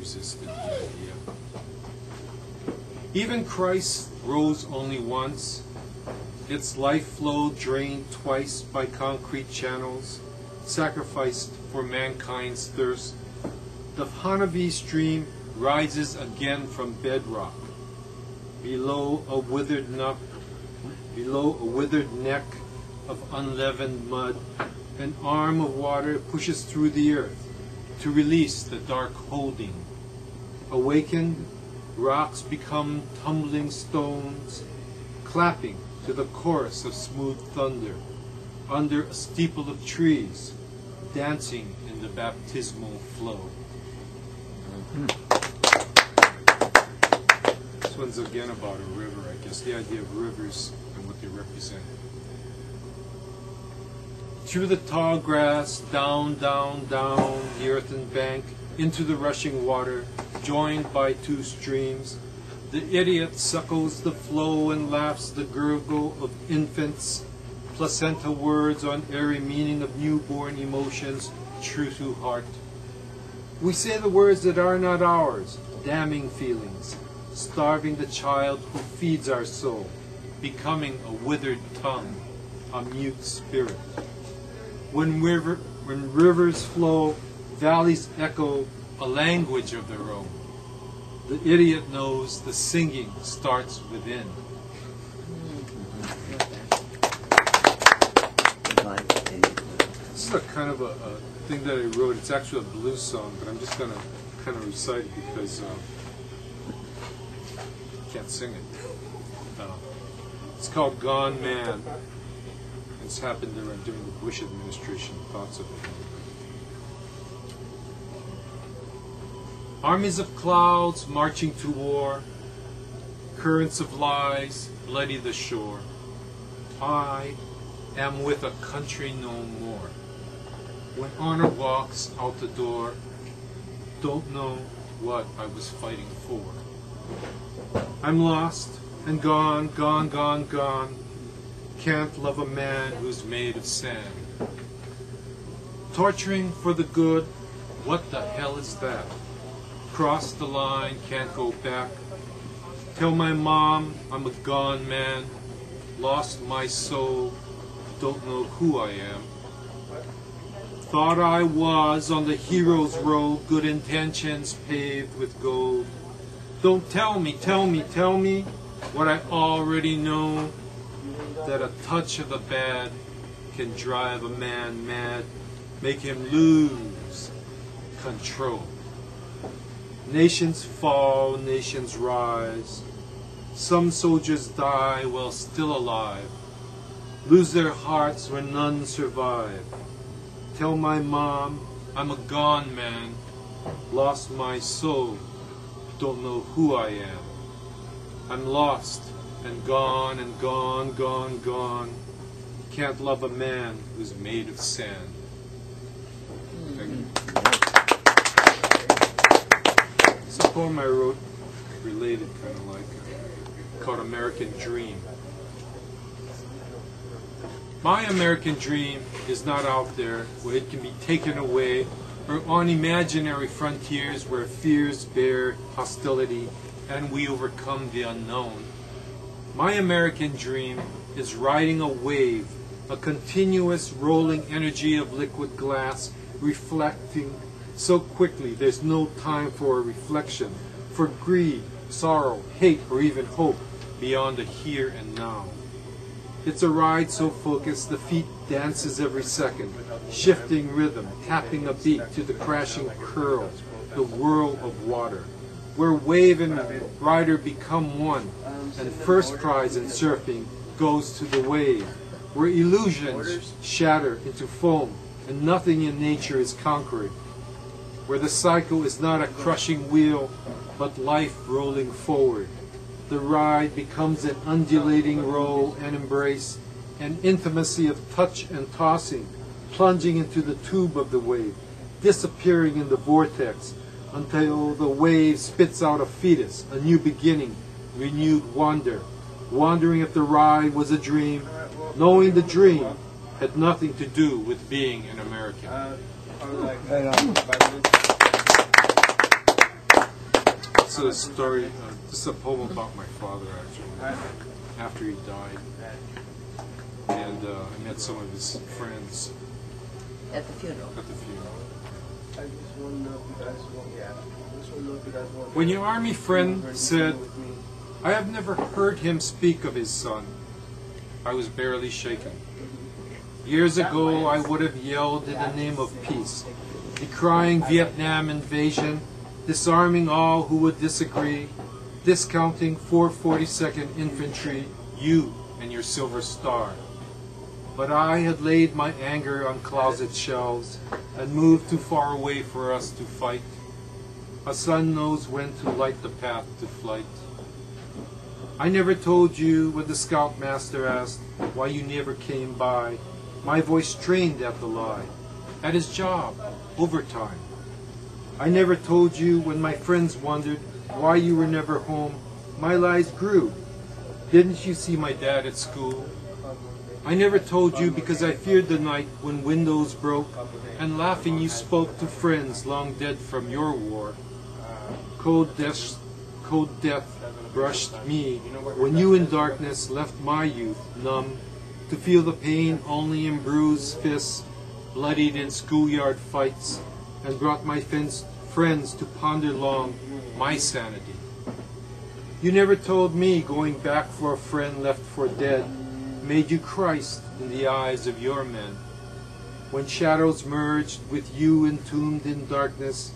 resisted the idea. Even Christ rose only once. Its life flow drained twice by concrete channels, sacrificed for mankind's thirst. The Hanavi stream rises again from bedrock. Below a withered neck of unleavened mud, an arm of water pushes through the earth to release the dark holding. Awakened, rocks become tumbling stones, clapping to the chorus of smooth thunder, under a steeple of trees, dancing in the baptismal flow. This one's again about a river, I guess, the idea of rivers and what they represent. Through the tall grass, down, down, down the earthen bank, into the rushing water, joined by two streams, the idiot suckles the flow and laughs the gurgle of infants, placenta words on airy meaning of newborn emotions, true to heart. We say the words that are not ours, damning feelings, starving the child who feeds our soul, becoming a withered tongue, a mute spirit. When rivers flow, valleys echo a language of their own. The idiot knows the singing starts within. This is a kind of a thing that I wrote. It's actually a blues song, but I'm just going to kind of recite it because I can't sing it. It's called Gone Man. It's happened during the Bush administration, thoughts of it. Armies of clouds marching to war, currents of lies bloody the shore. I am with a country no more. When honor walks out the door, don't know what I was fighting for. I'm lost and gone, gone, gone, gone. Can't love a man who's made of sand. Torturing for the good, what the hell is that? Cross the line, can't go back. Tell my mom I'm a gone man, lost my soul, don't know who I am. Thought I was on the hero's road, good intentions paved with gold. Don't tell me, tell me, tell me what I already know, that a touch of the bad can drive a man mad, make him lose control. Nations fall, nations rise. Some soldiers die while still alive, lose their hearts when none survive. Tell my mom I'm a gone man, lost my soul, don't know who I am. I'm lost and gone and gone, gone, gone. Can't love a man who's made of sand. Thank you. It's a poem I wrote, related kind of like, called American Dream. My American dream is not out there where it can be taken away, or on imaginary frontiers where fears bear hostility and we overcome the unknown. My American dream is riding a wave, a continuous rolling energy of liquid glass, reflecting so quickly there's no time for a reflection, for greed, sorrow, hate, or even hope beyond the here and now. It's a ride so focused the feet dances every second, shifting rhythm, tapping a beat to the crashing curl, the whirl of water, where wave and rider become one, and first prize in surfing goes to the wave, where illusions shatter into foam, and nothing in nature is conquered, where the cycle is not a crushing wheel, but life rolling forward. The ride becomes an undulating roll and embrace, an intimacy of touch and tossing, plunging into the tube of the wave, disappearing in the vortex, until the wave spits out a fetus, a new beginning, renewed wonder, wondering if the ride was a dream, knowing the dream had nothing to do with being an American. This is a story, this is a poem about my father, actually, after he died. And I met some of his friends at the funeral. When your army friend said, "I have never heard him speak of his son," I was barely shaken. Years ago, I would have yelled in the name of peace, decrying Vietnam invasion, disarming all who would disagree, discounting 442nd Infantry, you and your Silver Star. But I had laid my anger on closet shelves and moved too far away for us to fight. A son knows when to light the path to flight. I never told you when the scoutmaster asked why you never came by. My voice strained at the lie. At his job, overtime. I never told you when my friends wondered why you were never home. My lies grew. Didn't you see my dad at school? I never told you because I feared the night when windows broke, and laughing you spoke to friends long dead from your war. Cold death brushed me when you in darkness left my youth numb, to feel the pain only in bruised fists, bloodied in schoolyard fights, and brought my friends to ponder long my sanity. You never told me going back for a friend left for dead made you Christ in the eyes of your men. When shadows merged with you entombed in darkness,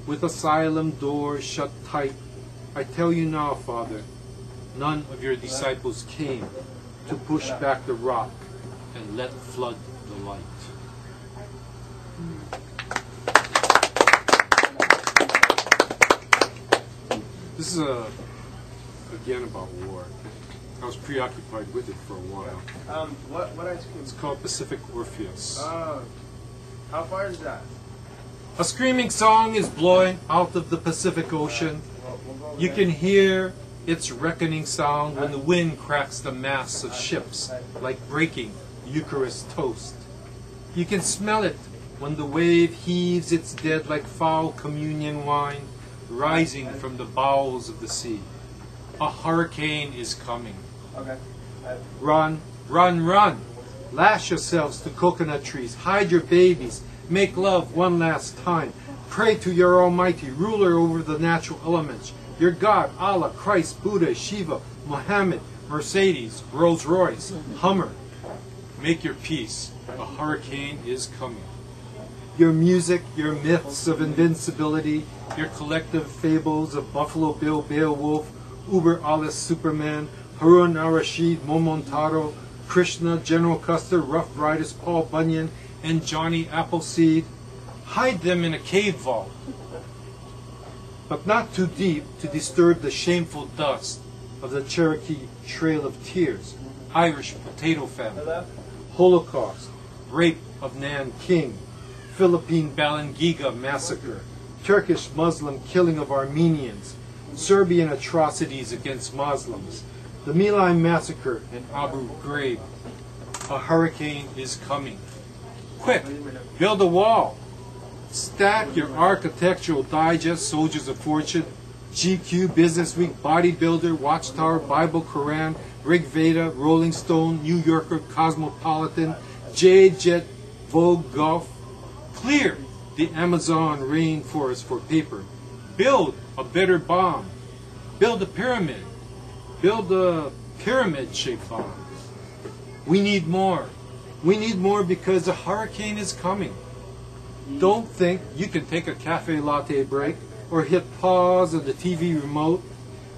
with asylum doors shut tight, I tell you now, Father, none of your disciples came to push back the rock and let flood the light. This is again about war. I was preoccupied with it for a while. What ice cream? It's called Pacific Orpheus. How far is that? A screaming song is blowing out of the Pacific Ocean. You can hear its reckoning sound when the wind cracks the masts of ships like breaking Eucharist toast. You can smell it when the wave heaves its dead like foul communion wine, rising from the bowels of the sea. A hurricane is coming. Okay. Run, run, run. Lash yourselves to coconut trees. Hide your babies. Make love one last time. Pray to your Almighty, ruler over the natural elements. Your God, Allah, Christ, Buddha, Shiva, Muhammad, Mercedes, Rolls Royce, Hummer. Make your peace. A hurricane is coming. Your music, your myths of invincibility, your collective fables of Buffalo Bill, Beowulf, Uber Alles Superman, Harun al-Rashid, Momotaro, Krishna, General Custer, Rough Riders, Paul Bunyan, and Johnny Appleseed. Hide them in a cave vault, but not too deep to disturb the shameful dust of the Cherokee Trail of Tears, Irish potato famine, Holocaust, rape of Nan King, Philippine Balangiga massacre, Turkish Muslim killing of Armenians, Serbian atrocities against Muslims, the My Lai massacre in Abu Ghraib. A hurricane is coming. Quick, build a wall. Stack your architectural digest, Soldiers of Fortune, GQ, Business Week, Bodybuilder, Watchtower, Bible, Quran, Rig Veda, Rolling Stone, New Yorker, Cosmopolitan, Jade, Jet, Vogue, Golf. Clear the Amazon rainforest for paper. Build a better bomb. Build a pyramid. Build a pyramid-shaped bomb. We need more. We need more because a hurricane is coming. Don't think you can take a cafe latte break or hit pause on the TV remote.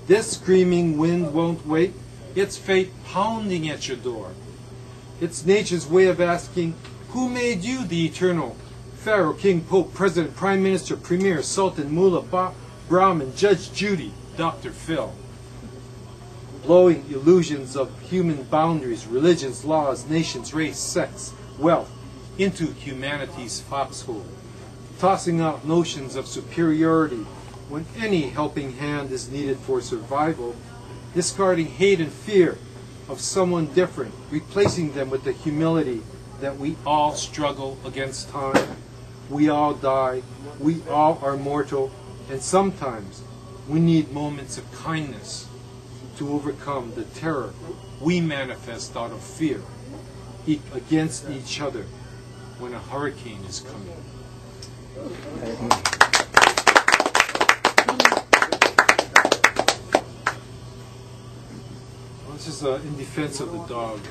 This screaming wind won't wait. It's fate pounding at your door. It's nature's way of asking, who made you the eternal? Pharaoh, King, Pope, President, Prime Minister, Premier, Sultan, Mullah, Brahmin, Judge Judy, Dr. Phil. Blowing illusions of human boundaries, religions, laws, nations, race, sex, wealth into humanity's foxhole. Tossing out notions of superiority when any helping hand is needed for survival. Discarding hate and fear of someone different, replacing them with the humility that we all struggle against time. We all die. We all are mortal. And sometimes We need moments of kindness to overcome the terror we manifest out of fear against each other when a hurricane is coming. This is in defense of the dog.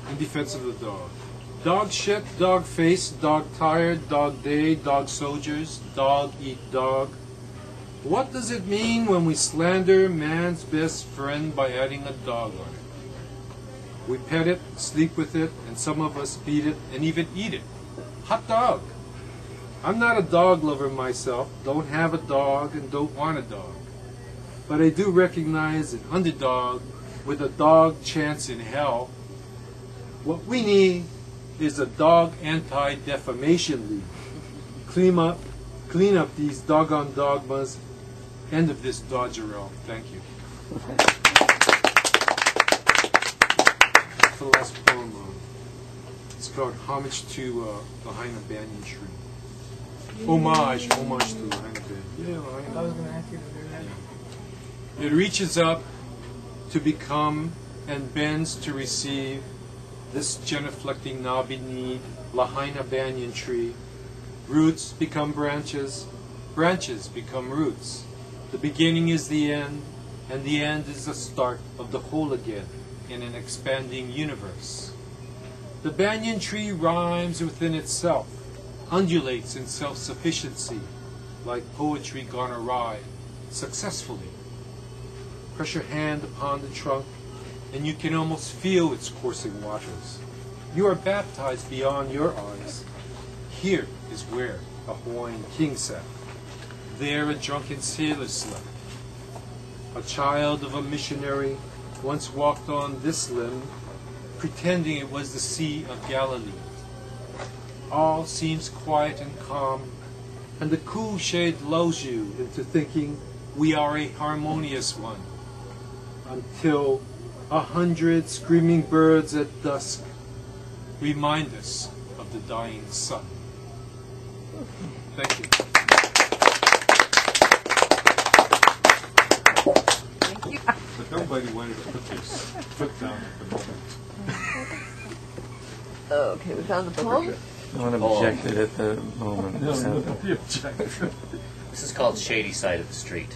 In defense of the dog. Dog shit, dog face, dog tired, dog day, dog soldiers, dog eat dog. What does it mean when we slander man's best friend by adding a dog on it? We pet it, sleep with it, and some of us beat it and even eat it. Hot dog! I'm not a dog lover myself, don't have a dog and don't want a dog. But I do recognize an underdog with a dog chance in hell. What we need is a dog anti-defamation league. Clean up these doggone dogmas. End of this dodgerel. Thank you. For the last poem, it's called Homage to Lahaina Banyan Tree. Homage to Lahaina Banyan. Yeah, Lahaina. I was going to ask you to do that. Yeah. It reaches up to become and bends to receive this genuflecting knobby-kneed Lahaina banyan tree. Roots become branches, branches become roots. The beginning is the end, and the end is the start of the whole again in an expanding universe. The banyan tree rhymes within itself, undulates in self-sufficiency, like poetry gone awry, successfully. Press your hand upon the trunk, and you can almost feel its coursing waters. You are baptized beyond your eyes. Here is where a Hawaiian king sat. There a drunken sailor slept. A child of a missionary once walked on this limb, pretending it was the Sea of Galilee. All seems quiet and calm, and the cool shade lulls you into thinking we are a harmonious one, until 100 screaming birds at dusk remind us of the dying sun. Thank you. Thank you. But nobody wanted to put their foot down at the moment. Okay, we found the poem. No one objected at the moment. No, so. nobody objected. This is called Shady Side of the Street.